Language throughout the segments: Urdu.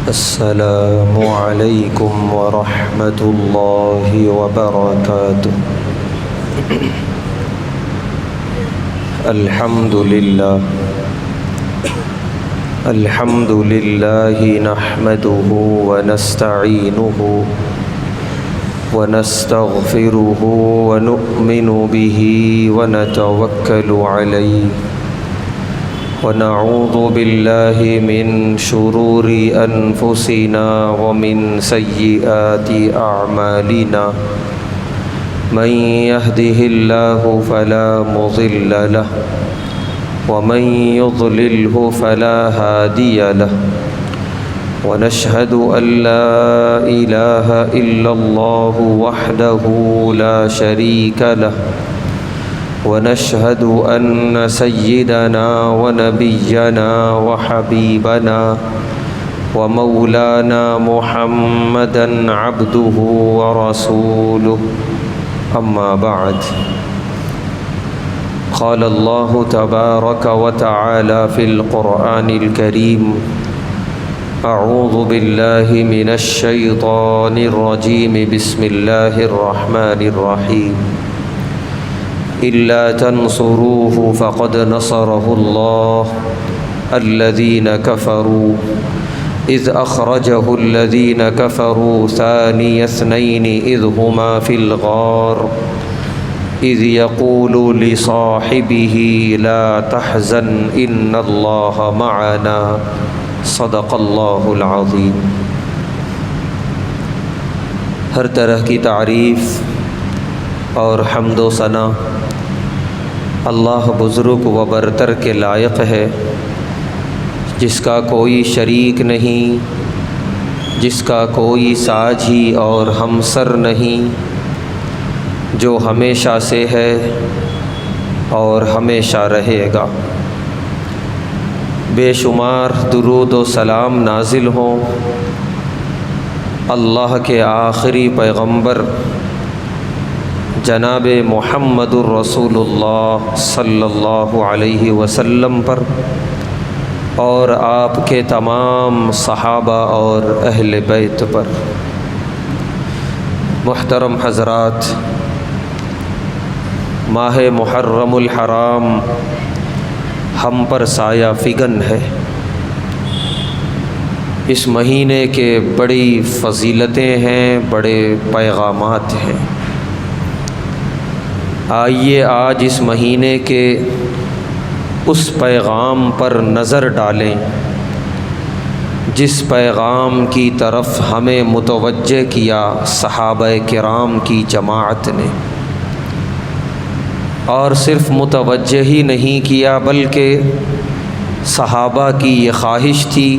السلام علیکم ورحمۃ اللہ وبرکاتہ۔ الحمد للہ نحمده ونستعینه ونستغفره ونؤمن به ونتوکل علیہ ونعوذ باللہ من شرور انفسنا ومن سیئات اعمالنا من يهده الله فلا مضل له ومن يضلله فلا هادي له ونشهد أن لا إله إلا الله وحده لا شريك له ونشهد أن سيدنا ونبينا وحبيبنا ومولانا محمدا عبده ورسوله أما بعد قال الله تبارك وتعالى في القرآن الكريم أعوذ بالله من الشيطان الرجيم بسم الله الرحمن الرحيم إلا تنصروه فقد نصره الله الذين كفروا إذ أخرجه الذين كفروا ثاني اثنين إذ هما في الغار إذ يقول لصاحبه لا تحزن إن الله معنا صدق الله العظيم۔ ہر طرح کی تعریف اور حمد و ثنا اللہ بزرگ و برتر کے لائق ہے، جس کا کوئی شریک نہیں، جس کا کوئی ساجھی اور ہمسر نہیں، جو ہمیشہ سے ہے اور ہمیشہ رہے گا۔ بے شمار درود و سلام نازل ہوں اللہ کے آخری پیغمبر جناب محمد الرسول اللہ صلی اللہ علیہ وسلم پر اور آپ کے تمام صحابہ اور اہل بیت پر۔ محترم حضرات، ماہ محرم الحرام ہم پر سایہ فگن ہے۔ اس مہینے کے بڑی فضیلتیں ہیں، بڑے پیغامات ہیں۔ آئیے آج اس مہینے کے اس پیغام پر نظر ڈالیں جس پیغام کی طرف ہمیں متوجہ کیا صحابہ کرام کی جماعت نے، اور صرف متوجہ ہی نہیں کیا بلکہ صحابہ کی یہ خواہش تھی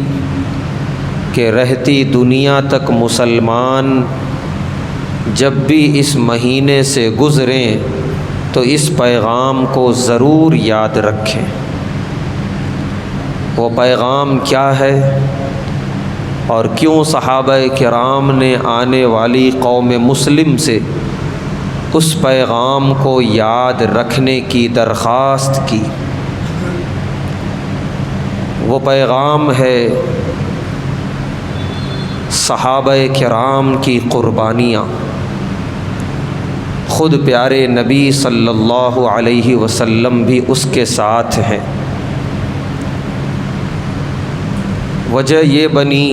کہ رہتی دنیا تک مسلمان جب بھی اس مہینے سے گزریں تو اس پیغام کو ضرور یاد رکھیں۔ وہ پیغام کیا ہے اور کیوں صحابہ کرام نے آنے والی قوم مسلم سے اس پیغام کو یاد رکھنے کی درخواست کی؟ وہ پیغام ہے صحابہ کرام کی قربانیاں۔ خود پیارے نبی صلی اللہ علیہ وسلم بھی اس کے ساتھ ہیں۔ وجہ یہ بنی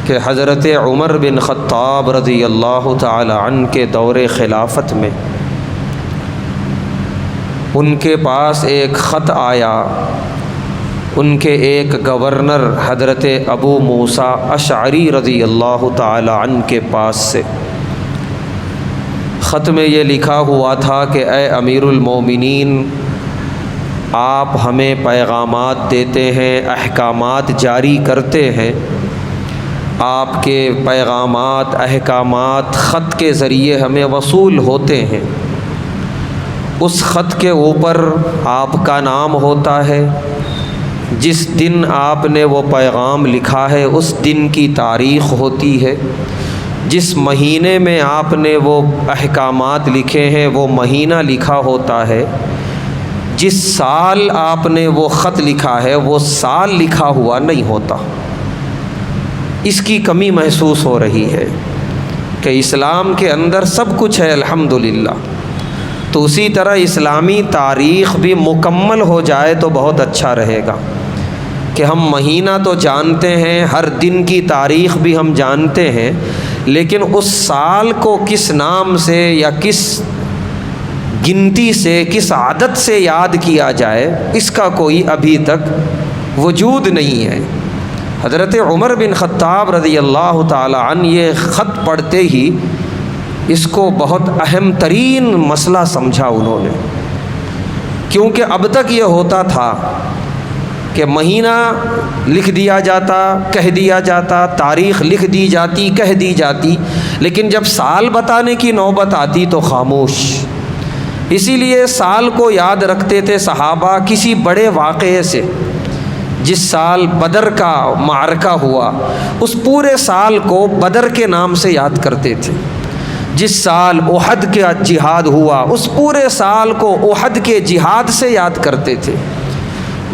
کہ حضرت عمر بن خطاب رضی اللہ تعالی عنہ کے دور خلافت میں ان کے پاس ایک خط آیا، ان کے ایک گورنر حضرت ابو موسیٰ اشعری رضی اللہ تعالی عنہ کے پاس سے۔ خط میں یہ لکھا ہوا تھا کہ اے امیر المومنین، آپ ہمیں پیغامات دیتے ہیں، احکامات جاری کرتے ہیں، آپ کے پیغامات احکامات خط کے ذریعے ہمیں وصول ہوتے ہیں۔ اس خط کے اوپر آپ کا نام ہوتا ہے، جس دن آپ نے وہ پیغام لکھا ہے اس دن کی تاریخ ہوتی ہے، جس مہینے میں آپ نے وہ احکامات لکھے ہیں وہ مہینہ لکھا ہوتا ہے، جس سال آپ نے وہ خط لکھا ہے وہ سال لکھا ہوا نہیں ہوتا۔ اس کی کمی محسوس ہو رہی ہے کہ اسلام کے اندر سب کچھ ہے الحمدللہ، تو اسی طرح اسلامی تاریخ بھی مکمل ہو جائے تو بہت اچھا رہے گا کہ ہم مہینہ تو جانتے ہیں، ہر دن کی تاریخ بھی ہم جانتے ہیں، لیکن اس سال کو کس نام سے یا کس گنتی سے، کس عادت سے یاد کیا جائے، اس کا کوئی ابھی تک وجود نہیں ہے۔ حضرت عمر بن خطاب رضی اللہ تعالی عنہ یہ خط پڑھتے ہی اس کو بہت اہم ترین مسئلہ سمجھا انہوں نے، کیونکہ اب تک یہ ہوتا تھا کہ مہینہ لکھ دیا جاتا، کہہ دیا جاتا، تاریخ لکھ دی جاتی، کہہ دی جاتی، لیکن جب سال بتانے کی نوبت آتی تو خاموش۔ اسی لیے سال کو یاد رکھتے تھے صحابہ کسی بڑے واقعے سے۔ جس سال بدر کا معرکہ ہوا اس پورے سال کو بدر کے نام سے یاد کرتے تھے۔ جس سال احد کا جہاد ہوا اس پورے سال کو احد کے جہاد سے یاد کرتے تھے۔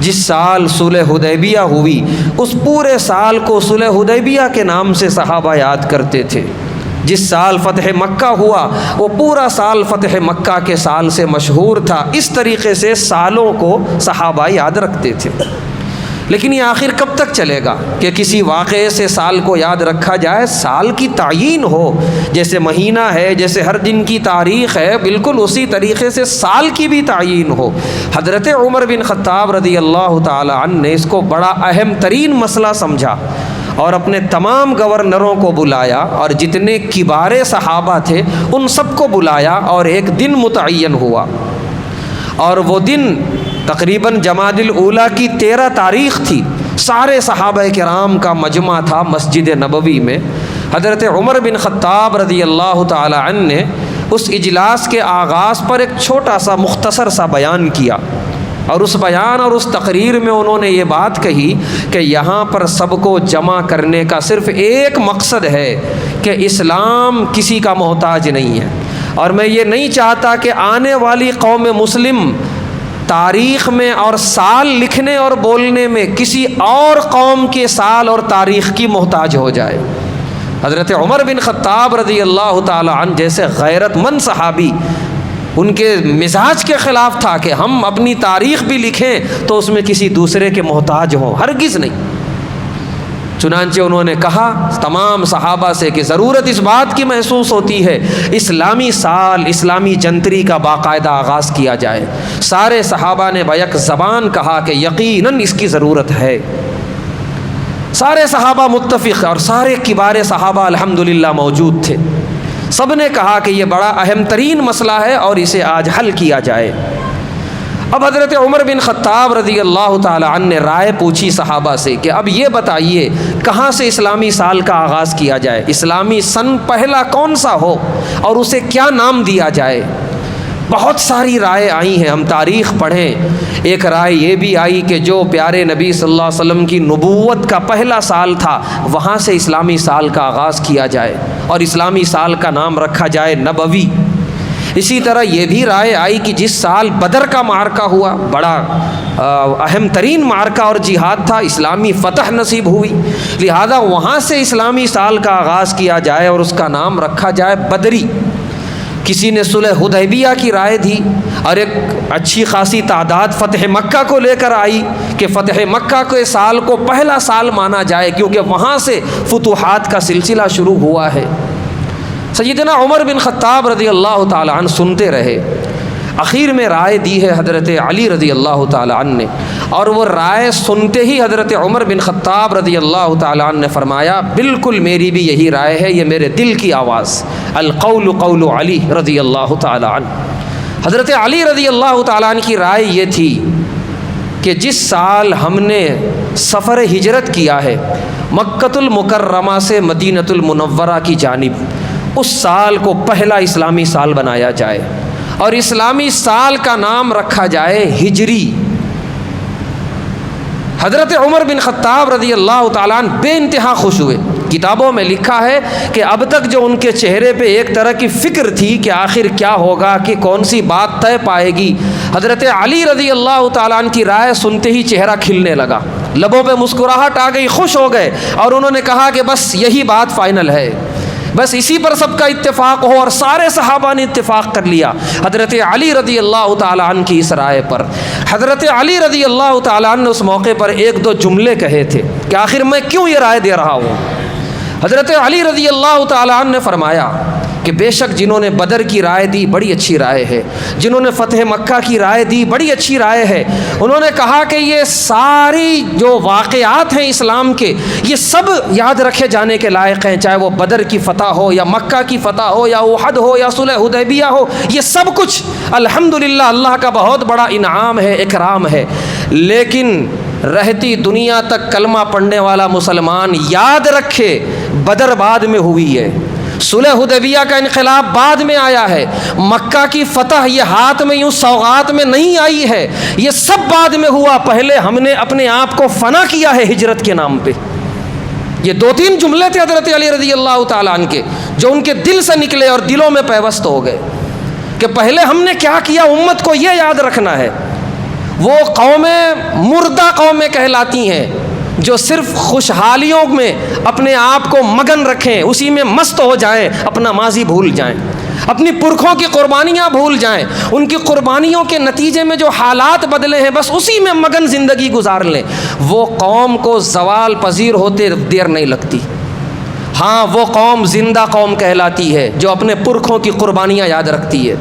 جس سال صلح حدیبیہ ہوئی اس پورے سال کو صلح حدیبیہ کے نام سے صحابہ یاد کرتے تھے۔ جس سال فتح مکہ ہوا وہ پورا سال فتح مکہ کے سال سے مشہور تھا۔ اس طریقے سے سالوں کو صحابہ یاد رکھتے تھے۔ لیکن یہ آخر کب تک چلے گا کہ کسی واقعے سے سال کو یاد رکھا جائے؟ سال کی تعیین ہو، جیسے مہینہ ہے، جیسے ہر دن کی تاریخ ہے، بالکل اسی طریقے سے سال کی بھی تعیین ہو۔ حضرت عمر بن خطاب رضی اللہ تعالی عنہ نے اس کو بڑا اہم ترین مسئلہ سمجھا اور اپنے تمام گورنروں کو بلایا اور جتنے کبار صحابہ تھے ان سب کو بلایا اور ایک دن متعین ہوا، اور وہ دن تقریباً جمادی الاولیٰ کی 13 تاریخ تھی۔ سارے صحابہ کرام کا مجمع تھا مسجد نبوی میں۔ حضرت عمر بن خطاب رضی اللہ تعالی عنہ نے اس اجلاس کے آغاز پر ایک چھوٹا سا مختصر سا بیان کیا، اور اس بیان اور اس تقریر میں انہوں نے یہ بات کہی کہ یہاں پر سب کو جمع کرنے کا صرف ایک مقصد ہے کہ اسلام کسی کا محتاج نہیں ہے، اور میں یہ نہیں چاہتا کہ آنے والی قوم مسلم تاریخ میں اور سال لکھنے اور بولنے میں کسی اور قوم کے سال اور تاریخ کی محتاج ہو جائے۔ حضرت عمر بن خطاب رضی اللہ تعالی عنہ جیسے غیرت مند صحابی، ان کے مزاج کے خلاف تھا کہ ہم اپنی تاریخ بھی لکھیں تو اس میں کسی دوسرے کے محتاج ہوں، ہرگز نہیں۔ چنانچہ انہوں نے کہا تمام صحابہ سے کہ ضرورت اس بات کی محسوس ہوتی ہے اسلامی سال، اسلامی جنتری کا باقاعدہ آغاز کیا جائے۔ سارے صحابہ نے بیک زبان کہا کہ یقیناً اس کی ضرورت ہے۔ سارے صحابہ متفق اور سارے کبار صحابہ الحمدللہ موجود تھے۔ سب نے کہا کہ یہ بڑا اہم ترین مسئلہ ہے اور اسے آج حل کیا جائے۔ اب حضرت عمر بن خطاب رضی اللہ تعالی عنہ نے رائے پوچھی صحابہ سے کہ اب یہ بتائیے کہاں سے اسلامی سال کا آغاز کیا جائے، اسلامی سن پہلا کون سا ہو اور اسے کیا نام دیا جائے۔ بہت ساری رائے آئی ہیں، ہم تاریخ پڑھیں۔ ایک رائے یہ بھی آئی کہ جو پیارے نبی صلی اللہ علیہ وسلم کی نبوت کا پہلا سال تھا وہاں سے اسلامی سال کا آغاز کیا جائے اور اسلامی سال کا نام رکھا جائے نبوی۔ اسی طرح یہ بھی رائے آئی کہ جس سال بدر کا معرکہ ہوا، بڑا اہم ترین معرکہ اور جہاد تھا، اسلامی فتح نصیب ہوئی، لہذا وہاں سے اسلامی سال کا آغاز کیا جائے اور اس کا نام رکھا جائے بدری۔ کسی نے صلح حدیبیہ کی رائے دی اور ایک اچھی خاصی تعداد فتح مکہ کو لے کر آئی کہ فتح مکہ کے سال کو پہلا سال مانا جائے کیونکہ وہاں سے فتوحات کا سلسلہ شروع ہوا ہے۔ سیدنا عمر بن خطاب رضی اللہ تعالی عنہ سنتے رہے، اخیر میں رائے دی ہے حضرت علی رضی اللہ تعالی عنہ نے، اور وہ رائے سنتے ہی حضرت عمر بن خطاب رضی اللہ تعالی عنہ نے فرمایا بالکل میری بھی یہی رائے ہے، یہ میرے دل کی آواز، القول قول علی رضی اللہ تعالی عنہ۔ حضرت علی رضی اللہ تعالی عنہ کی رائے یہ تھی کہ جس سال ہم نے سفر ہجرت کیا ہے مکۃ المکرمہ سے مدینۃ المنورہ کی جانب، اس سال کو پہلا اسلامی سال بنایا جائے اور اسلامی سال کا نام رکھا جائے ہجری۔ حضرت عمر بن خطاب رضی اللہ تعالیٰ عنہ بے انتہا خوش ہوئے۔ کتابوں میں لکھا ہے کہ اب تک جو ان کے چہرے پہ ایک طرح کی فکر تھی کہ آخر کیا ہوگا، کہ کون سی بات طے پائے گی، حضرت علی رضی اللہ تعالیٰ عنہ کی رائے سنتے ہی چہرہ کھلنے لگا لبوں پہ مسکراہٹ آ گئی، خوش ہو گئے اور انہوں نے کہا کہ بس یہی بات فائنل ہے، بس اسی پر سب کا اتفاق ہو، اور سارے صحابہ نے اتفاق کر لیا حضرت علی رضی اللہ تعالیٰ عنہ کی اس رائے پر۔ حضرت علی رضی اللہ تعالیٰ عنہ نے اس موقع پر ایک دو جملے کہے تھے کہ آخر میں کیوں یہ رائے دے رہا ہوں۔ حضرت علی رضی اللہ تعالیٰ عنہ نے فرمایا کہ بے شک جنہوں نے بدر کی رائے دی بڑی اچھی رائے ہے، جنہوں نے فتح مکہ کی رائے دی بڑی اچھی رائے ہے۔ انہوں نے کہا کہ یہ ساری جو واقعات ہیں اسلام کے، یہ سب یاد رکھے جانے کے لائق ہیں، چاہے وہ بدر کی فتح ہو یا مکہ کی فتح ہو یا احد ہو یا صلح حدیبیہ ہو، یہ سب کچھ الحمدللہ اللہ کا بہت بڑا انعام ہے، اکرام ہے۔ لیکن رہتی دنیا تک کلمہ پڑھنے والا مسلمان یاد رکھے بدر بعد میں ہوئی ہے، صلح حدیبیہ کا انقلاب بعد میں آیا ہے، مکہ کی فتح یہ ہاتھ میں یوں سوغات میں نہیں آئی ہے، یہ سب بعد میں ہوا، پہلے ہم نے اپنے آپ کو فنا کیا ہے ہجرت کے نام پہ۔ یہ دو تین جملے تھے حضرت علی رضی اللہ تعالیٰ عنہ کے جو ان کے دل سے نکلے اور دلوں میں پیوست ہو گئے کہ پہلے ہم نے کیا کیا، امت کو یہ یاد رکھنا ہے۔ وہ قومیں مردہ قومیں کہلاتی ہیں جو صرف خوشحالیوں میں اپنے آپ کو مگن رکھیں، اسی میں مست ہو جائیں، اپنا ماضی بھول جائیں، اپنی پرکھوں کی قربانیاں بھول جائیں، ان کی قربانیوں کے نتیجے میں جو حالات بدلے ہیں بس اسی میں مگن زندگی گزار لیں۔ وہ قوم کو زوال پذیر ہوتے دیر نہیں لگتی۔ ہاں، وہ قوم زندہ قوم کہلاتی ہے جو اپنے پرکھوں کی قربانیاں یاد رکھتی ہے،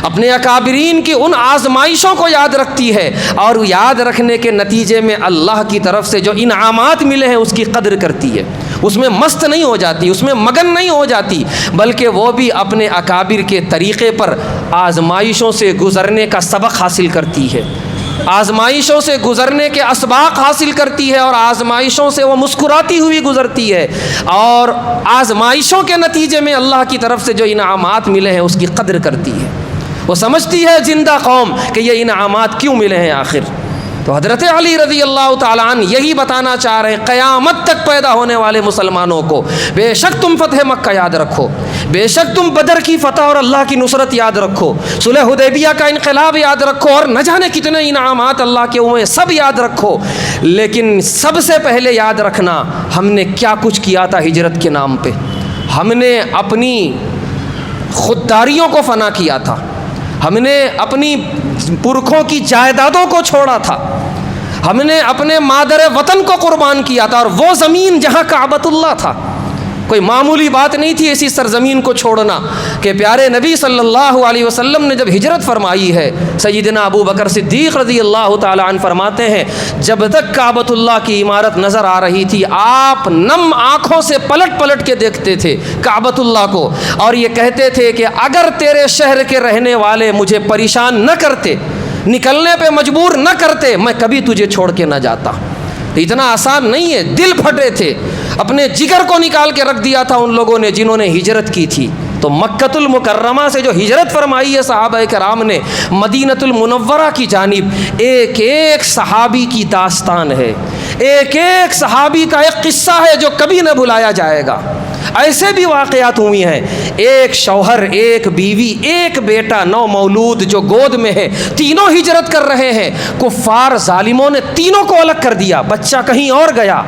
اپنے اکابرین کی ان آزمائشوں کو یاد رکھتی ہے، اور یاد رکھنے کے نتیجے میں اللہ کی طرف سے جو انعامات ملے ہیں اس کی قدر کرتی ہے، اس میں مست نہیں ہو جاتی، اس میں مگن نہیں ہو جاتی، بلکہ وہ بھی اپنے اکابر کے طریقے پر آزمائشوں سے گزرنے کا سبق حاصل کرتی ہے، آزمائشوں سے گزرنے کے اسباق حاصل کرتی ہے، اور آزمائشوں سے وہ مسکراتی ہوئی گزرتی ہے، اور آزمائشوں کے نتیجے میں اللہ کی طرف سے جو انعامات ملے ہیں اس کی قدر کرتی ہے۔ وہ سمجھتی ہے زندہ قوم کہ یہ انعامات کیوں ملے ہیں آخر۔ تو حضرت علی رضی اللہ تعالیٰ عنہ یہی بتانا چاہ رہے ہیں قیامت تک پیدا ہونے والے مسلمانوں کو، بے شک تم فتح مکہ یاد رکھو، بے شک تم بدر کی فتح اور اللہ کی نصرت یاد رکھو، صلح حدیبیہ کا انقلاب یاد رکھو، اور نہ جانے کتنے انعامات اللہ کے ہوئے سب یاد رکھو، لیکن سب سے پہلے یاد رکھنا ہم نے کیا کچھ کیا تھا ہجرت کے نام پہ۔ ہم نے اپنی خودداریوں کو فنا کیا تھا، ہم نے اپنی پرکھوں کی جائیدادوں کو چھوڑا تھا، ہم نے اپنے مادر وطن کو قربان کیا تھا، اور وہ زمین جہاں کعبۃ اللہ تھا، کوئی معمولی بات نہیں تھی ایسی سرزمین کو چھوڑنا کہ پیارے نبی صلی اللہ علیہ وسلم نے جب ہجرت فرمائی ہے، سیدنا ابو بکر صدیق رضی اللہ تعالیٰ عنہ فرماتے ہیں جب تک کعبۃ اللہ کی عمارت نظر آ رہی تھی آپ نم آنکھوں سے پلٹ پلٹ کے دیکھتے تھے کعبۃ اللہ کو، اور یہ کہتے تھے کہ اگر تیرے شہر کے رہنے والے مجھے پریشان نہ کرتے، نکلنے پہ مجبور نہ کرتے، میں کبھی تجھے چھوڑ کے نہ جاتا۔ اتنا آسان نہیں ہے، دل پھٹے تھے، اپنے جگر کو نکال کے رکھ دیا تھا ان لوگوں نے جنہوں نے ہجرت کی تھی۔ تو مکۃ المکرمہ سے جو ہجرت فرمائی ہے صحابہ کرام نے مدینۃ المنورہ کی جانب، ایک ایک صحابی کی داستان ہے، ایک ایک صحابی کا ایک قصہ ہے جو کبھی نہ بھلایا جائے گا۔ ایسے بھی واقعات ہوئی ہیں، ایک شوہر، ایک بیوی، ایک بیٹا نو مولود جو گود میں ہے، تینوں ہجرت کر رہے ہیں، کفار ظالموں نے تینوں کو الگ کر دیا، بچہ کہیں اور گیا،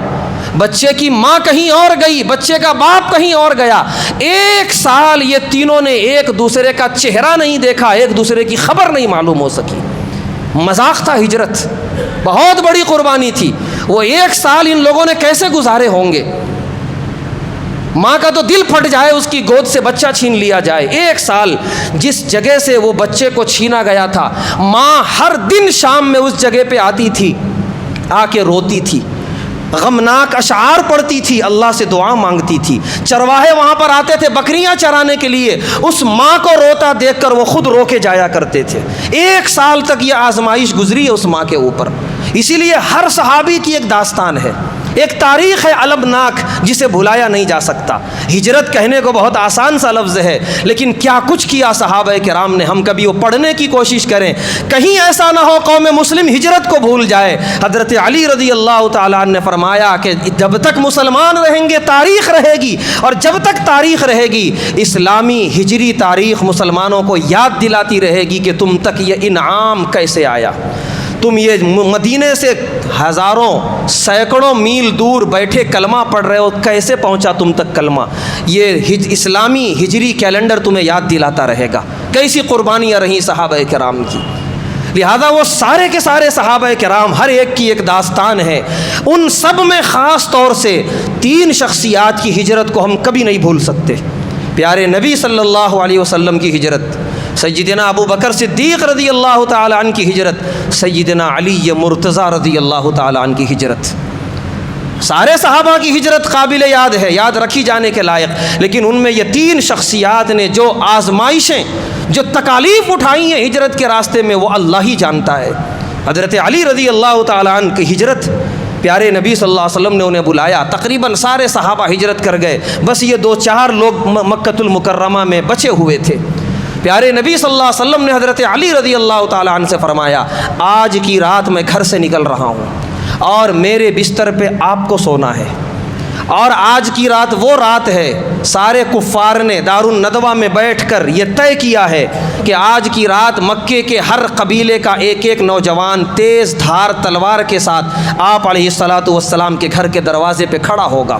بچے کی ماں کہیں اور گئی، بچے کا باپ کہیں اور گیا، ایک سال یہ تینوں نے ایک دوسرے کا چہرہ نہیں دیکھا، ایک دوسرے کی خبر نہیں معلوم ہو سکی۔ مذاق تھا ہجرت، بہت بڑی قربانی تھی، وہ ایک سال ان لوگوں نے کیسے گزارے ہوں گے؟ ماں کا تو دل پھٹ جائے، اس کی گود سے بچہ چھین لیا جائے۔ ایک سال جس جگہ سے وہ بچے کو چھینا گیا تھا، ماں ہر دن شام میں اس جگہ پہ آتی تھی، آ کے روتی تھی، غمناک اشعار پڑھتی تھی، اللہ سے دعا مانگتی تھی۔ چرواہے وہاں پر آتے تھے بکریاں چرانے کے لیے، اس ماں کو روتا دیکھ کر وہ خود رو کے جایا کرتے تھے۔ ایک سال تک یہ آزمائش گزری ہے اس ماں کے اوپر۔ اسی لیے ہر صحابی کی ایک داستان ہے، ایک تاریخ ہے البناک جسے بھلایا نہیں جا سکتا۔ ہجرت کہنے کو بہت آسان سا لفظ ہے، لیکن کیا کچھ کیا صحابہ کرام نے، ہم کبھی وہ پڑھنے کی کوشش کریں، کہیں ایسا نہ ہو قوم مسلم ہجرت کو بھول جائے۔ حضرت علی رضی اللہ تعالیٰ عنہ نے فرمایا کہ جب تک مسلمان رہیں گے تاریخ رہے گی، اور جب تک تاریخ رہے گی اسلامی ہجری تاریخ مسلمانوں کو یاد دلاتی رہے گی کہ تم تک یہ انعام کیسے آیا، تم یہ مدینے سے ہزاروں سینکڑوں میل دور بیٹھے کلمہ پڑھ رہے ہو، کیسے پہنچا تم تک کلمہ؟ یہ اسلامی ہجری کیلنڈر تمہیں یاد دلاتا رہے گا کیسی قربانیاں رہیں صحابہ کرام کی۔ لہذا وہ سارے کے سارے صحابہ کرام، ہر ایک کی ایک داستان ہے۔ ان سب میں خاص طور سے 3 شخصیات کی ہجرت کو ہم کبھی نہیں بھول سکتے۔ پیارے نبی صلی اللہ علیہ وسلم کی ہجرت، سیدنا ابو بکر صدیق رضی اللہ تعالی عنہ کی ہجرت، سیدنا علی مرتضیٰ رضی اللہ تعالی عنہ کی ہجرت۔ سارے صحابہ کی ہجرت قابل یاد ہے، یاد رکھی جانے کے لائق، لیکن ان میں یہ 3 شخصیات نے جو آزمائشیں، جو تکالیف اٹھائی ہیں ہجرت کے راستے میں، وہ اللہ ہی جانتا ہے۔ حضرت علی رضی اللہ تعالی عنہ کی ہجرت، پیارے نبی صلی اللہ علیہ وسلم نے انہیں بلایا، تقریباً سارے صحابہ ہجرت کر گئے، بس یہ 2-4 لوگ مکۃ المکرمہ میں بچے ہوئے تھے۔ پیارے نبی صلی اللہ علیہ وسلم نے حضرت علی رضی اللہ تعالیٰ عنہ سے فرمایا، آج کی رات میں گھر سے نکل رہا ہوں اور میرے بستر پہ آپ کو سونا ہے، اور آج کی رات وہ رات ہے، سارے کفار نے دار الندوہ میں بیٹھ کر یہ طے کیا ہے کہ آج کی رات مکے کے ہر قبیلے کا ایک ایک نوجوان تیز دھار تلوار کے ساتھ آپ علیہ الصلاۃ والسلام کے گھر کے دروازے پہ کھڑا ہوگا۔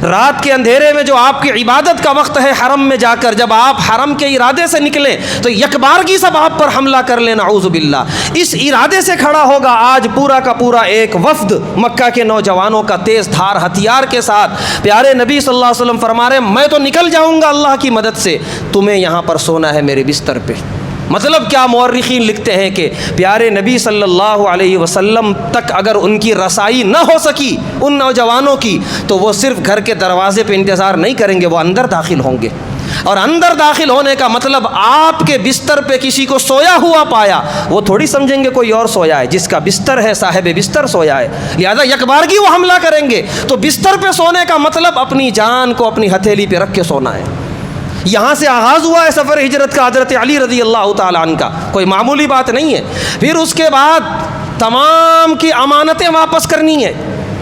رات کے اندھیرے میں جو آپ کی عبادت کا وقت ہے حرم میں جا کر، جب آپ حرم کے ارادے سے نکلیں تو یکبارگی سب آپ پر حملہ کر لیں، نعوذ باللہ۔ اس ارادے سے کھڑا ہوگا آج پورا کا پورا ایک وفد مکہ کے نوجوانوں کا تیز دھار ہتھیار کے ساتھ۔ پیارے نبی صلی اللہ علیہ وسلم فرما رہے ہیں، میں تو نکل جاؤں گا اللہ کی مدد سے، تمہیں یہاں پر سونا ہے میرے بستر پہ۔ مطلب کیا؟ مورخین لکھتے ہیں کہ پیارے نبی صلی اللہ علیہ وسلم تک اگر ان کی رسائی نہ ہو سکی ان نوجوانوں کی، تو وہ صرف گھر کے دروازے پہ انتظار نہیں کریں گے، وہ اندر داخل ہوں گے۔ اور اندر داخل ہونے کا مطلب آپ کے بستر پہ کسی کو سویا ہوا پایا، وہ تھوڑی سمجھیں گے کوئی اور سویا ہے، جس کا بستر ہے صاحب بستر سویا ہے، لہذا یکبارگی وہ حملہ کریں گے۔ تو بستر پہ سونے کا مطلب اپنی جان کو اپنی ہتھیلی پہ رکھ کے سونا ہے۔ یہاں سے آغاز ہوا ہے سفر ہجرت کا حضرت علی رضی اللہ تعالیٰ عنہ کا، کوئی معمولی بات نہیں ہے۔ پھر اس کے بعد تمام کی امانتیں واپس کرنی ہے۔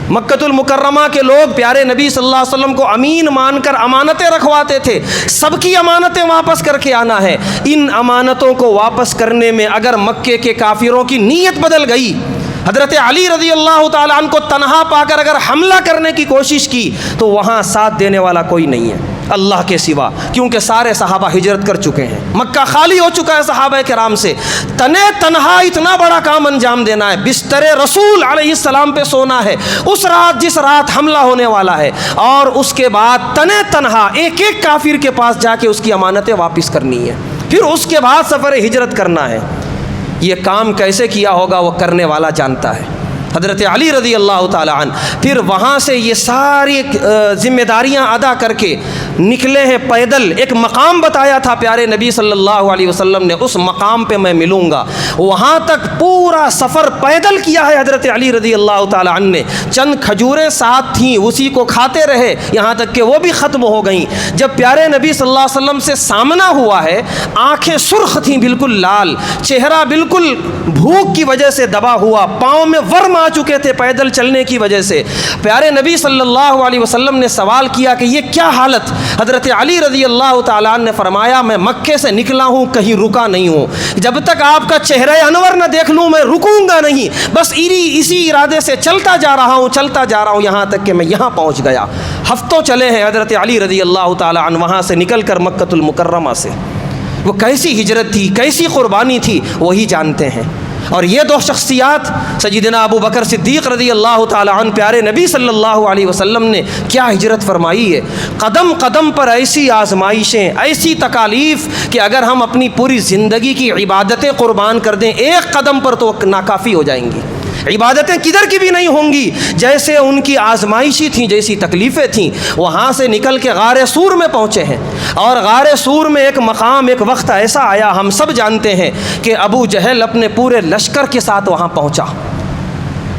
مکۃ المکرمہ کے لوگ پیارے نبی صلی اللہ علیہ وسلم کو امین مان کر امانتیں رکھواتے تھے، سب کی امانتیں واپس کر کے آنا ہے۔ ان امانتوں کو واپس کرنے میں اگر مکے کے کافروں کی نیت بدل گئی، حضرت علی رضی اللہ تعالیٰ عنہ کو تنہا پا کر اگر حملہ کرنے کی کوشش کی، تو وہاں ساتھ دینے والا کوئی نہیں ہے اللہ کے سوا، کیونکہ سارے صحابہ ہجرت کر چکے ہیں، مکہ خالی ہو چکا ہے صحابہ کرام سے۔ تنہا اتنا بڑا کام انجام دینا ہے، بستر رسول علیہ السلام پہ سونا ہے اس رات جس رات حملہ ہونے والا ہے، اور اس کے بعد تنہا ایک ایک کافر کے پاس جا کے اس کی امانتیں واپس کرنی ہے، پھر اس کے بعد سفر ہجرت کرنا ہے۔ یہ کام کیسے کیا ہوگا وہ کرنے والا جانتا ہے، حضرت علی رضی اللہ تعالیٰ عنہ۔ پھر وہاں سے یہ ساری ذمہ داریاں ادا کر کے نکلے ہیں پیدل۔ ایک مقام بتایا تھا پیارے نبی صلی اللہ علیہ وسلم نے، اس مقام پہ میں ملوں گا، وہاں تک پورا سفر پیدل کیا ہے حضرت علی رضی اللہ تعالیٰ عنہ نے۔ چند کھجوریں ساتھ تھیں، اسی کو کھاتے رہے یہاں تک کہ وہ بھی ختم ہو گئیں۔ جب پیارے نبی صلی اللہ علیہ وسلم سے سامنا ہوا ہے، آنکھیں سرخ تھیں بالکل لال، چہرہ بالکل بھوک کی وجہ سے دبا ہوا، پاؤں میں ورم آ چکے تھے پیدل چلنے کی وجہ سے۔ پیارے نبی صلی اللہ علیہ وسلم نے سوال کیا کہ یہ کیا حالت؟ حضرت علی رضی اللہ تعالیٰ عنہ نے فرمایا، میں مکے سے نکلا ہوں، کہیں رکا نہیں ہوں، جب تک آپ کا چہرہ انور نہ دیکھ لوں میں رکوں گا نہیں، بس اسی ارادے سے چلتا جا رہا ہوں یہاں تک کہ میں یہاں پہنچ گیا۔ ہفتوں چلے ہیں حضرت علی رضی اللہ تعالیٰ عنہ وہاں سے نکل کر مکۃ المکرمہ سے۔ وہ کیسی ہجرت تھی، کیسی قربانی تھی، وہی جانتے ہیں۔ اور یہ 2 شخصیات سیدنا ابو بکر صدیق رضی اللہ تعالیٰ عنہ، پیارے نبی صلی اللہ علیہ وسلم نے کیا ہجرت فرمائی ہے۔ قدم قدم پر ایسی آزمائشیں، ایسی تکالیف کہ اگر ہم اپنی پوری زندگی کی عبادتیں قربان کر دیں ایک قدم پر تو ناکافی ہو جائیں گی۔ عبادتیں کدھر کی بھی نہیں ہوں گی، جیسے ان کی آزمائشی تھیں، جیسی تکلیفیں تھیں۔ وہاں سے نکل کے غار سور میں پہنچے ہیں، اور غار سور میں ایک مقام، ایک وقت ایسا آیا، ہم سب جانتے ہیں کہ ابو جہل اپنے پورے لشکر کے ساتھ وہاں پہنچا۔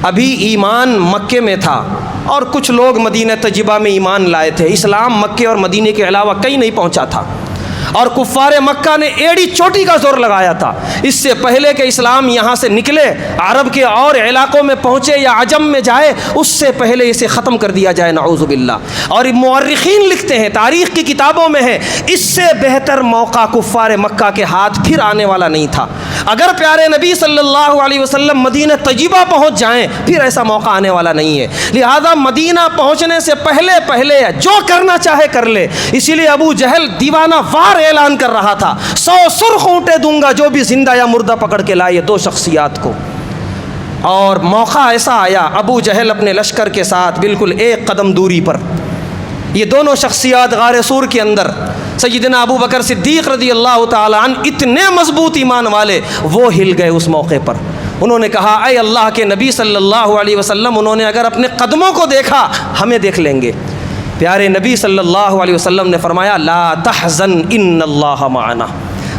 ابھی ایمان مکے میں تھا، اور کچھ لوگ مدینہ طیبہ میں ایمان لائے تھے، اسلام مکے اور مدینے کے علاوہ کہیں نہیں پہنچا تھا، اور کفار مکہ نے ایڑی چوٹی کا زور لگایا تھا۔ اس سے پہلے کہ اسلام یہاں سے نکلے، عرب کے اور علاقوں میں پہنچے یا عجم میں جائے، اس سے پہلے اسے ختم کر دیا جائے، نعوذ باللہ۔ اور مورخین لکھتے ہیں، تاریخ کی کتابوں میں ہے، اس سے بہتر موقع کفار مکہ کے ہاتھ پھر آنے والا نہیں تھا۔ اگر پیارے نبی صلی اللہ علیہ وسلم مدینہ طیبہ پہنچ جائیں پھر ایسا موقع آنے والا نہیں ہے، لہذا مدینہ پہنچنے سے پہلے جو کرنا چاہے کر لے۔ اسی لیے ابو جہل دیوانہ وار اعلان کر رہا تھا، 100 سرخ اونٹیں دوں گا جو بھی زندہ یا مردہ پکڑ کے لائے دو شخصیات کو۔ اور موقع ایسا آیا، ابو جہل اپنے لشکر کے ساتھ بالکل ایک قدم دوری پر، یہ دونوں شخصیات غار سور کے اندر، سیدنا ابو بکر صدیق رضی اللہ تعالیٰ عنہ اتنے مضبوط ایمان والے، وہ ہل گئے اس موقع پر۔ انہوں نے کہا اے اللہ کے نبی صلی اللہ علیہ وسلم، انہوں نے اگر اپنے قدموں کو دیکھا ہمیں دیکھ لیں گے۔ پیارے نبی صلی اللہ علیہ وسلم نے فرمایا لا تحزن ان اللہ معنا،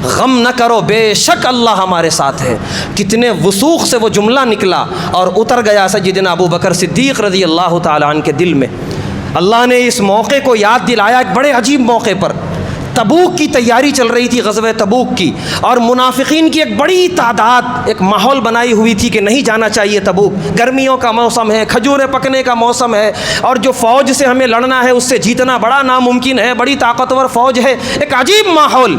غم نہ کرو بے شک اللہ ہمارے ساتھ ہے۔ کتنے وثوق سے وہ جملہ نکلا اور اتر گیا سیدنا ابو بکر صدیق رضی اللہ تعالیٰ عنہ کے دل میں۔ اللہ نے اس موقع کو یاد دلایا ایک بڑے عجیب موقع پر۔ تبوک کی تیاری چل رہی تھی، غزوہ تبوک کی، اور منافقین کی ایک بڑی تعداد ایک ماحول بنائی ہوئی تھی کہ نہیں جانا چاہیے تبوک، گرمیوں کا موسم ہے، کھجوریں پکنے کا موسم ہے، اور جو فوج سے ہمیں لڑنا ہے اس سے جیتنا بڑا ناممکن ہے، بڑی طاقتور فوج ہے، ایک عجیب ماحول۔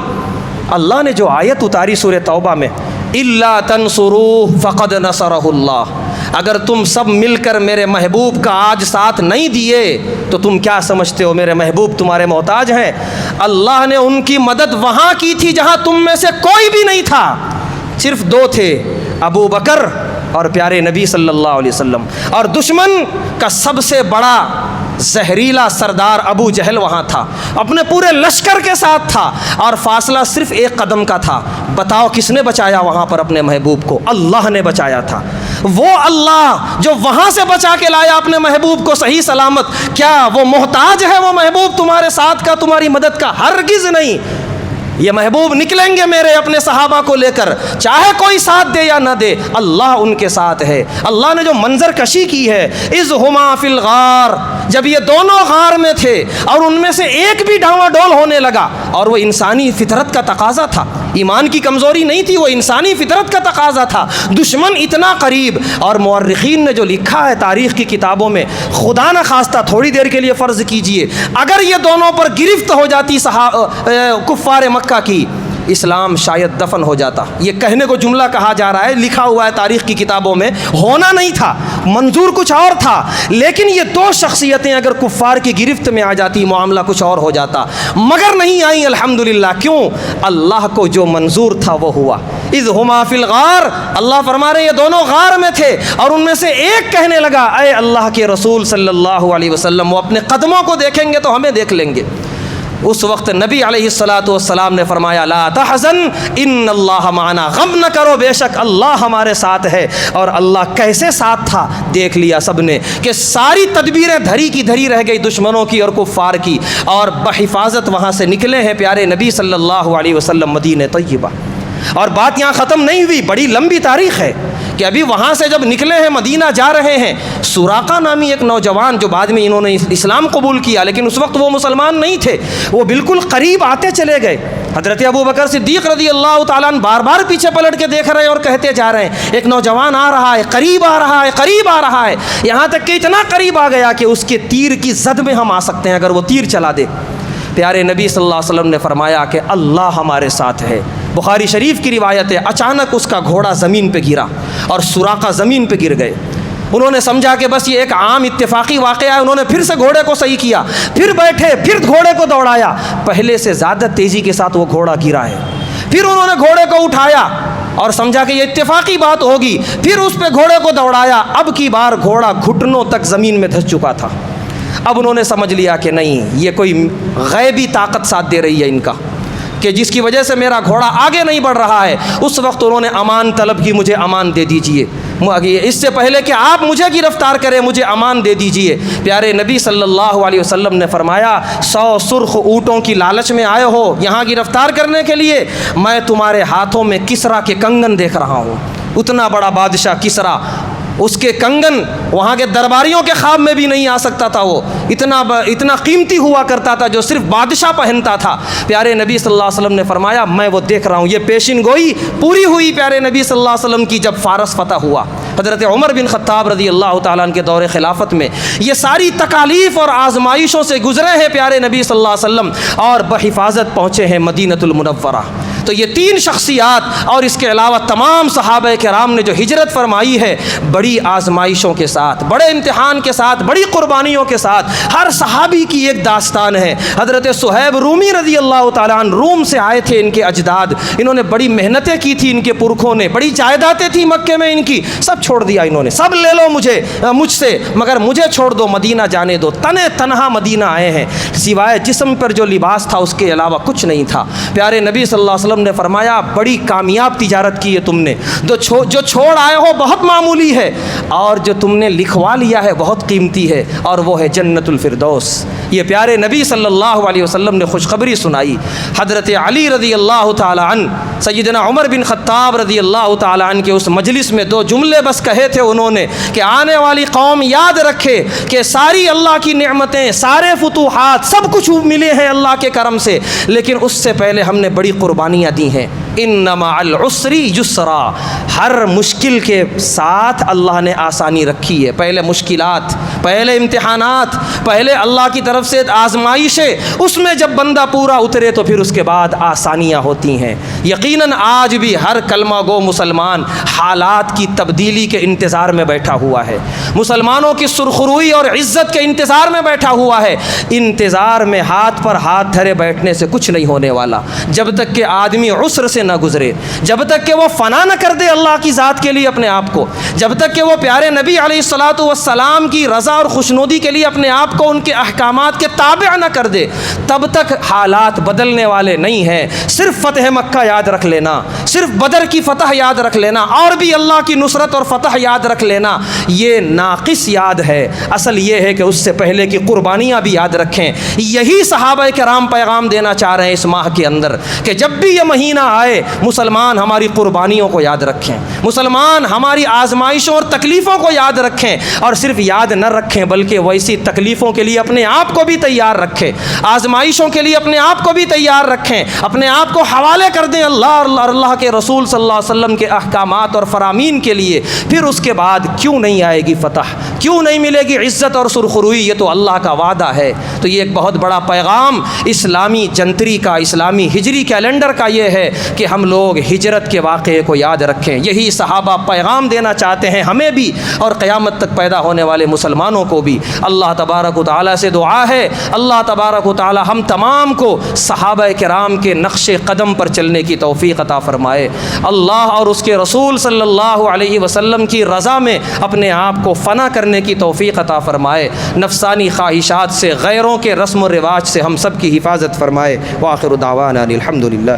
اللہ نے جو آیت اتاری سورہ توبہ میں، الا تنصروہ فقد نصرہ اللہ، اگر تم سب مل کر میرے محبوب کا آج ساتھ نہیں دیے تو تم کیا سمجھتے ہو میرے محبوب تمہارے محتاج ہیں؟ اللہ نے ان کی مدد وہاں کی تھی جہاں تم میں سے کوئی بھی نہیں تھا، صرف دو تھے، ابو بکر اور پیارے نبی صلی اللہ علیہ وسلم، اور دشمن کا سب سے بڑا زہریلا سردار ابو جہل وہاں تھا، اپنے پورے لشکر کے ساتھ تھا، اور فاصلہ صرف ایک قدم کا تھا۔ بتاؤ کس نے بچایا وہاں پر اپنے محبوب کو؟ اللہ نے بچایا تھا۔ وہ اللہ جو وہاں سے بچا کے لایا اپنے محبوب کو صحیح سلامت، کیا وہ محتاج ہے وہ محبوب تمہارے ساتھ کا، تمہاری مدد کا؟ ہرگز نہیں۔ یہ محبوب نکلیں گے میرے اپنے صحابہ کو لے کر، چاہے کوئی ساتھ دے یا نہ دے، اللہ ان کے ساتھ ہے۔ اللہ نے جو منظر کشی کی ہے، اذ ہما فی الغار، جب یہ دونوں غار میں تھے اور ان میں سے ایک بھی ڈاواں ڈول ہونے لگا، اور وہ انسانی فطرت کا تقاضا تھا، ایمان کی کمزوری نہیں تھی، وہ انسانی فطرت کا تقاضا تھا، دشمن اتنا قریب۔ اور مورخین نے جو لکھا ہے تاریخ کی کتابوں میں، خدا نہ خواستہ تھوڑی دیر کے لیے فرض کیجئے اگر یہ دونوں پر گرفت ہو جاتی کفار مکہ کی، اسلام شاید دفن ہو جاتا۔ یہ کہنے کو جملہ کہا جا رہا ہے، لکھا ہوا ہے تاریخ کی کتابوں میں، ہونا نہیں تھا، منظور کچھ اور تھا، لیکن یہ دو شخصیتیں اگر کفار کی گرفت میں آ جاتی معاملہ کچھ اور ہو جاتا، مگر نہیں آئیں الحمدللہ۔ کیوں؟ اللہ کو جو منظور تھا وہ ہوا۔ اذ ہما فی الغار، اللہ فرما رہے یہ دونوں غار میں تھے، اور ان میں سے ایک کہنے لگا اے اللہ کے رسول صلی اللہ علیہ وسلم، وہ اپنے قدموں کو دیکھیں گے تو ہمیں دیکھ لیں گے۔ اس وقت نبی علیہ الصلاۃ والسلام نے فرمایا لا تحزن ان اللہ معنا، غم نہ کرو بے شک اللہ ہمارے ساتھ ہے۔ اور اللہ کیسے ساتھ تھا دیکھ لیا سب نے، کہ ساری تدبیریں دھری کی دھری رہ گئی دشمنوں کی اور کفار کی، اور بحفاظت وہاں سے نکلے ہیں پیارے نبی صلی اللہ علیہ وسلم مدینہ طیبہ۔ اور بات یہاں ختم نہیں ہوئی، بڑی لمبی تاریخ ہے کہ ابھی وہاں سے جب نکلے ہیں مدینہ جا رہے ہیں، سراقہ نامی ایک نوجوان جو بعد میں انہوں نے اسلام قبول کیا، لیکن اس وقت وہ مسلمان نہیں تھے، وہ بالکل قریب آتے چلے گئے۔ حضرت ابو بکر صدیق رضی اللہ تعالیٰ عنہ بار بار پیچھے پلٹ کے دیکھ رہے ہیں اور کہتے جا رہے ہیں ایک نوجوان آ رہا ہے، قریب آ رہا ہے، قریب آ رہا ہے، یہاں تک کہ اتنا قریب آ گیا کہ اس کے تیر کی زد میں ہم آ سکتے ہیں اگر وہ تیر چلا دے۔ پیارے نبی صلی اللہ علیہ وسلم نے فرمایا کہ اللہ ہمارے ساتھ ہے۔ بخاری شریف کی روایت ہے، اچانک اس کا گھوڑا زمین پہ گرا اور سراقہ زمین پہ گر گئے۔ انہوں نے سمجھا کہ بس یہ ایک عام اتفاقی واقعہ ہے، انہوں نے پھر سے گھوڑے کو صحیح کیا، پھر بیٹھے، پھر گھوڑے کو دوڑایا، پہلے سے زیادہ تیزی کے ساتھ وہ گھوڑا گرا ہے۔ پھر انہوں نے گھوڑے کو اٹھایا اور سمجھا کہ یہ اتفاقی بات ہوگی، پھر اس پہ گھوڑے کو دوڑایا، اب کی بار گھوڑا گھٹنوں تک زمین میں دھس چکا تھا۔ اب انہوں نے سمجھ لیا کہ نہیں، یہ کوئی غیبی طاقت ساتھ دے رہی ہے ان کا، کہ جس کی وجہ سے میرا گھوڑا آگے نہیں بڑھ رہا ہے۔ اس وقت انہوں نے امان طلب کی، مجھے امان دے دیجئے، اس سے پہلے کہ آپ مجھے گرفتار کریں مجھے امان دے دیجئے۔ پیارے نبی صلی اللہ علیہ وسلم نے فرمایا 100 سرخ اونٹوں کی لالچ میں آئے ہو یہاں گرفتار کرنے کے لیے، میں تمہارے ہاتھوں میں کسریٰ کے کنگن دیکھ رہا ہوں۔ اتنا بڑا بادشاہ کسریٰ، اس کے کنگن وہاں کے درباریوں کے خواب میں بھی نہیں آ سکتا تھا، وہ اتنا قیمتی ہوا کرتا تھا جو صرف بادشاہ پہنتا تھا۔ پیارے نبی صلی اللہ علیہ وسلم نے فرمایا میں وہ دیکھ رہا ہوں۔ یہ پیشین گوئی پوری ہوئی پیارے نبی صلی اللہ علیہ وسلم کی جب فارس فتح ہوا، حضرت عمر بن خطاب رضی اللہ تعالیٰ عنہ کے دور خلافت میں یہ ساری تکالیف اور آزمائشوں سے گزرے ہیں پیارے نبی صلی اللہ علیہ وسلم، اور بحفاظت پہنچے ہیں مدینۃ المنورہ۔ تو یہ 3 شخصیات اور اس کے علاوہ تمام صحابہ کرام نے جو ہجرت فرمائی ہے بڑی آزمائشوں کے ساتھ، بڑے امتحان کے ساتھ، بڑی قربانیوں کے ساتھ، ہر صحابی کی ایک داستان ہے۔ حضرت صہیب رومی رضی اللہ تعالیٰ عنہ روم سے آئے تھے، ان کے اجداد، انہوں نے بڑی محنتیں کی تھی، ان کے پرکھوں نے بڑی جائیدادیں تھیں مکے میں ان کی، سب چھوڑ دیا انہوں نے، سب لے لو مجھ سے مگر مجھے چھوڑ دو، مدینہ جانے دو۔ تنہا مدینہ آئے ہیں، سوائے جسم پر جو لباس تھا اس کے علاوہ کچھ نہیں تھا۔ پیارے نبی صلی اللہ علیہ وسلم نے فرمایا بڑی کامیاب تجارت کی ہے تم نے، جو چھوڑ آئے ہو بہت معمولی ہے، اور جو تم نے لکھوا لیا ہے بہت قیمتی ہے، اور وہ ہے جنت الفردوس۔ یہ پیارے نبی صلی اللہ علیہ وسلم نے خوشخبری سنائی۔ حضرت علی رضی اللہ تعالی عنہ، سیدنا عمر بن خطاب رضی اللہ تعالی عنہ کے اس مجلس میں 2 جملے بس کہے تھے انہوں نے کہ آنے والی قوم یاد رکھے کہ ساری اللہ کی نعمتیں، سارے فتوحات، سب کچھ ملے ہیں اللہ کے کرم سے، لیکن اس سے پہلے ہم نے بڑی قربانیاں دی ہیں۔ ان مع العسر یسرا، ہر مشکل کے ساتھ اللہ نے آسانی رکھی ہے۔ پہلے مشکلات، پہلے امتحانات، پہلے اللہ کی طرف سے آزمائشیں، اس میں جب بندہ پورا اترے تو پھر اس کے بعد آسانیاں ہوتی ہیں۔ یقیناً آج بھی ہر کلمہ گو مسلمان حالات کی تبدیلی کے انتظار میں بیٹھا ہوا ہے، مسلمانوں کی سرخروئی اور عزت کے انتظار میں بیٹھا ہوا ہے۔ انتظار میں ہاتھ پر ہاتھ دھرے بیٹھنے سے کچھ نہیں ہونے والا، جب تک کہ آدمی عسر سے نہ گزرے، جب تک کہ وہ فنا نہ کر دے اللہ کی ذات کے لیے اپنے آپ کو، جب تک کہ وہ پیارے نبی علیہ الصلاۃ والسلام کی رضا اور خوشنودی کے لیے اپنے آپ کو ان کے احکامات کے تابع نہ کر دے، تب تک حالات بدلنے والے نہیں ہیں۔ صرف فتح مکہ یاد رکھ لینا، صرف بدر کی فتح یاد رکھ لینا، اور بھی اللہ کی نصرت اور فتح یاد رکھ لینا، یہ ناقص یاد ہے۔ اصل یہ ہے کہ اس سے پہلے کی قربانیاں بھی یاد رکھیں۔ یہی صحابہ کرام پیغام دینا چاہ رہے ہیں اس ماہ کے اندر کہ جب بھی یہ مہینہ آئے مسلمان ہماری قربانیوں کو یاد رکھیں، مسلمان ہماری آزمائشوں اور تکلیفوں کو یاد رکھیں، اور صرف یاد نہ رکھیں بلکہ ویسی تکلیفوں کے لیے اپنے آپ کو بھی تیار رکھیں، آزمائشوں کے لیے اپنے آپ کو بھی تیار رکھیں، اپنے آپ کو حوالے کر دیں اللہ کے رسول صلی اللہ علیہ وسلم کے احکامات اور فرامین کے لیے۔ پھر اس کے بعد کیوں نہیں آئے گی فتح، کیوں نہیں ملے گی عزت اور سرخروئی؟ یہ تو اللہ کا وعدہ ہے۔ تو یہ ایک بہت بڑا پیغام اسلامی جنتری کا، اسلامی ہجری کیلنڈر کا یہ ہے کہ ہم لوگ ہجرت کے واقعے کو یاد رکھیں۔ یہی صحابہ پیغام دینا چاہتے ہیں ہمیں بھی اور قیامت تک پیدا ہونے والے مسلمانوں کو بھی۔ اللہ تبارک و تعالیٰ سے دعا ہے اللہ تبارک و تعالیٰ ہم تمام کو صحابہ کرام کے نقش قدم پر چلنے کی توفیق عطا فرمائے، اللہ اور اس کے رسول صلی اللہ علیہ وسلم کی رضا میں اپنے آپ کو فنا کرنے کی توفیق عطا فرمائے، نفسانی خواہشات سے، غیروں کے رسم و رواج سے ہم سب کی حفاظت فرمائے۔ وآخر دعوانا الحمدللہ۔